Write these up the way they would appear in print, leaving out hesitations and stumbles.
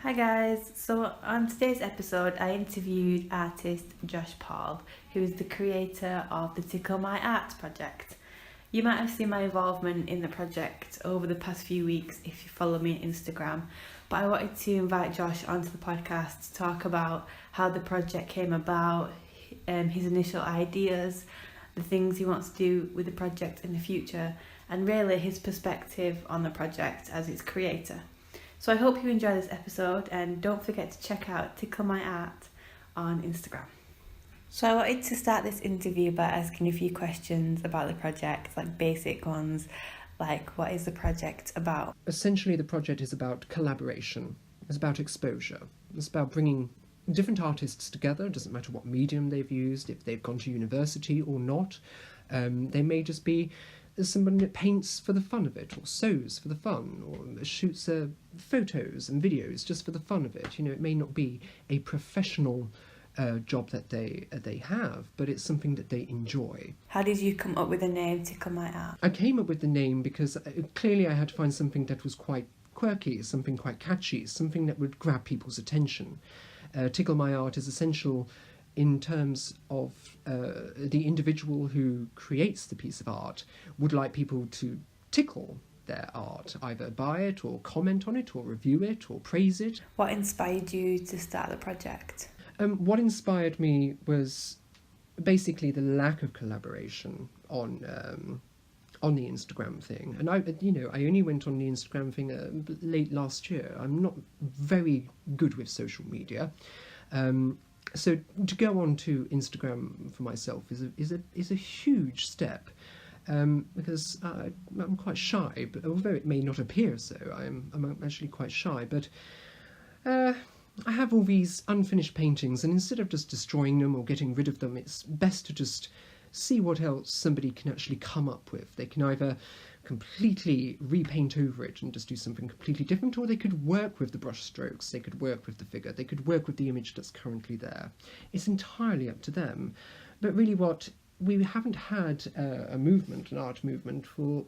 Hi guys, so on today's episode I interviewed artist Josh Paul, who is the creator of the Tickle My Art project. You might have seen my involvement in the project over the past few weeks if you follow me on Instagram, but I wanted to invite Josh onto the podcast to talk about how the project came about, his initial ideas, the things he wants to do with the project in the future, and really his perspective on the project as its creator. So I hope you enjoy this episode, and don't forget to check out Tickle My Art on Instagram. So I wanted to start this interview by asking a few questions about the project, like basic ones, like what is the project about? Essentially, the project is about collaboration. It's about exposure. It's about bringing different artists together. It doesn't matter what medium they've used, if they've gone to university or not. They may just be somebody that paints for the fun of it, or sews for the fun, or shoots photos and videos just for the fun of it. You know, it may not be a professional job that they have, but it's something that they enjoy. How did you come up with the name Tickle My Art? I came up with the name because clearly I had to find something that was quite quirky, something quite catchy, something that would grab people's attention. Tickle My Art is essential in terms of the individual who creates the piece of art would like people to tickle their art, either buy it or comment on it or review it or praise it. What inspired you to start the project? What inspired me was basically the lack of collaboration on the Instagram thing. And I only went on the Instagram thing late last year. I'm not very good with social media. So to go on to Instagram for myself is a huge step, because I'm quite shy. But although it may not appear so, I'm actually quite shy. But I have all these unfinished paintings, and instead of just destroying them or getting rid of them, it's best to just see what else somebody can actually come up with. They can either completely repaint over it and just do something completely different, or they could work with the brush strokes, they could work with the figure, they could work with the image that's currently there. It's entirely up to them. But really we haven't had an art movement for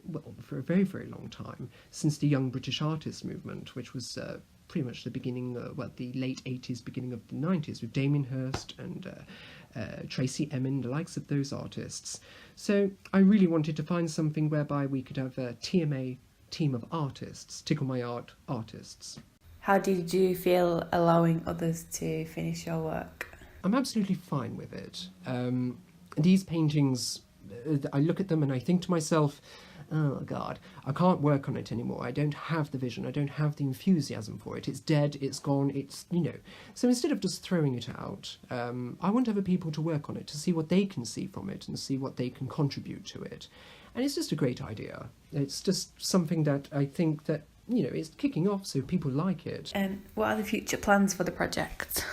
a very, very long time, since the Young British Artists movement, which was pretty much the beginning, the late 80s, beginning of the 90s, with Damien Hirst and Tracy Emin, the likes of those artists. So I really wanted to find something whereby we could have a TMA, team of artists, Tickle My Art artists. How did you feel allowing others to finish your work? I'm absolutely fine with it. These paintings, I look at them and I think to myself, oh God, I can't work on it anymore. I don't have the vision. I don't have the enthusiasm for it. It's dead, it's gone, So instead of just throwing it out, I want other people to work on it, to see what they can see from it and see what they can contribute to it. And it's just a great idea. It's just something that I think that, is kicking off, so people like it. What are the future plans for the project?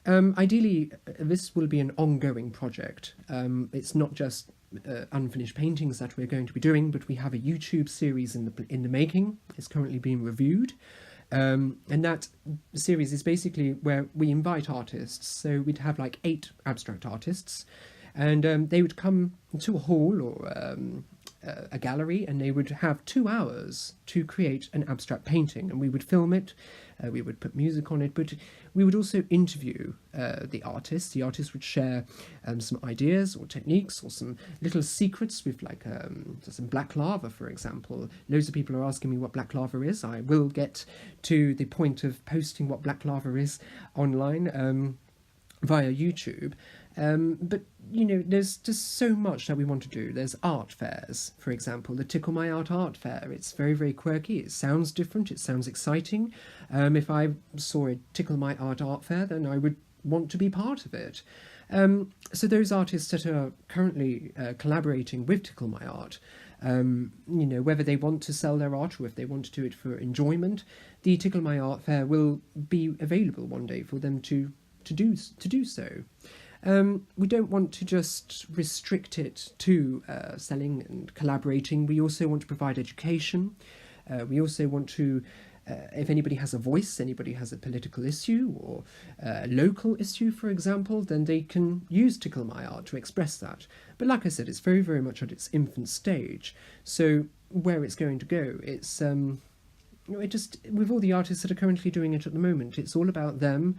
Ideally, this will be an ongoing project. It's not just unfinished paintings that we're going to be doing, but we have a YouTube series in the making. It's currently being reviewed, and that series is basically where we invite artists. So we'd have like 8 abstract artists, and they would come to a hall or a gallery, and they would have 2 hours to create an abstract painting, and we would film it. We would put music on it, but we would also interview the artists. The artists would share some ideas or techniques or some little secrets with some black lava, for example. Loads of people are asking me what black lava is. I will get to the point of posting what black lava is online via YouTube. But, there's just so much that we want to do. There's art fairs, for example, the Tickle My Art Fair. It's very, very quirky. It sounds different. It sounds exciting. If I saw a Tickle My Art Fair, then I would want to be part of it. So those artists that are currently collaborating with Tickle My Art, whether they want to sell their art or if they want to do it for enjoyment, the Tickle My Art Fair will be available one day for them to do so. We don't want to just restrict it to selling and collaborating. We also want to provide education. We also want to, if anybody has a voice, anybody has a political issue or a local issue, for example, then they can use Tickle My Art to express that. But like I said, it's very, very much at its infant stage. So where it's going to go, it's with all the artists that are currently doing it at the moment, it's all about them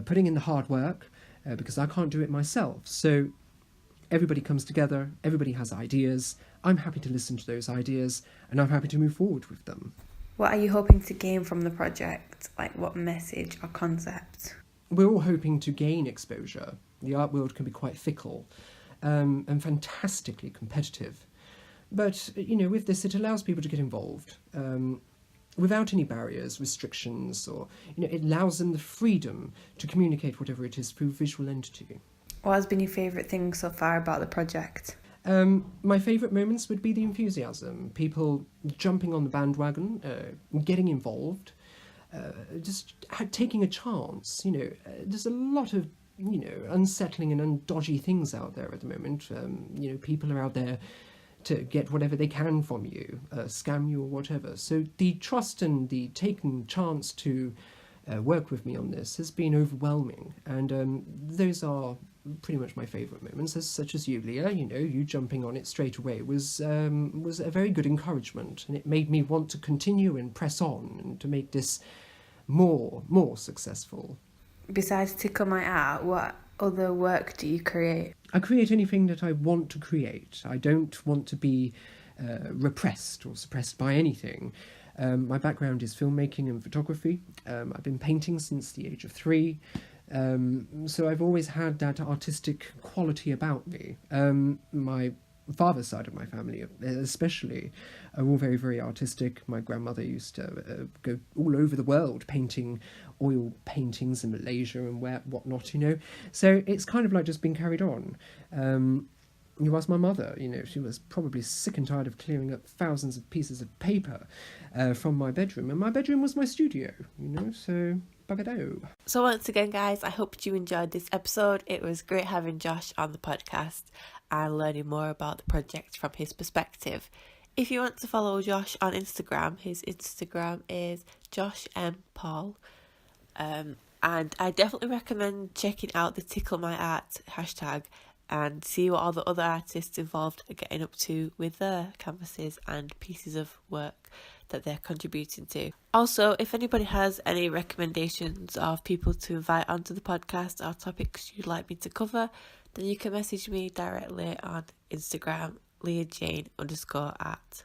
putting in the hard work, because I can't do it myself. So everybody comes together, everybody has ideas. I'm happy to listen to those ideas, and I'm happy to move forward with them. What are you hoping to gain from the project? Like, what message or concept? We're all hoping to gain exposure. The art world can be quite fickle, and fantastically competitive. But, with this, it allows people to get involved without any barriers, restrictions, or, it allows them the freedom to communicate whatever it is through visual entity. What has been your favourite thing so far about the project? My favourite moments would be the enthusiasm, people jumping on the bandwagon, getting involved, just taking a chance. There's a lot of, unsettling and dodgy things out there at the moment. People are out there to get whatever they can from you, scam you or whatever. So the trust and the taking chance to work with me on this has been overwhelming, and those are pretty much my favourite moments, such as you, Leah. You jumping on it straight away was a very good encouragement, and it made me want to continue and press on and to make this more successful. Besides Tickle My Art, what other work do you create? I create anything that I want to create. I don't want to be repressed or suppressed by anything. My background is filmmaking and photography. I've been painting since the age of 3. So I've always had that artistic quality about me. My father's side of my family especially are all very, very artistic. My grandmother used to go all over the world painting oil paintings in Malaysia and whatnot, So it's kind of like just been carried on. You ask my mother, she was probably sick and tired of clearing up thousands of pieces of paper from my bedroom. And my bedroom was my studio, so bugado. So once again, guys, I hope you enjoyed this episode. It was great having Josh on the podcast and learning more about the project from his perspective. If you want to follow Josh on Instagram, his Instagram is Josh M. Paul. And I definitely recommend checking out the Tickle My Art hashtag and see what all the other artists involved are getting up to with their canvases and pieces of work that they're contributing to. Also, if anybody has any recommendations of people to invite onto the podcast or topics you'd like me to cover, then you can message me directly on Instagram, LeahJane_art.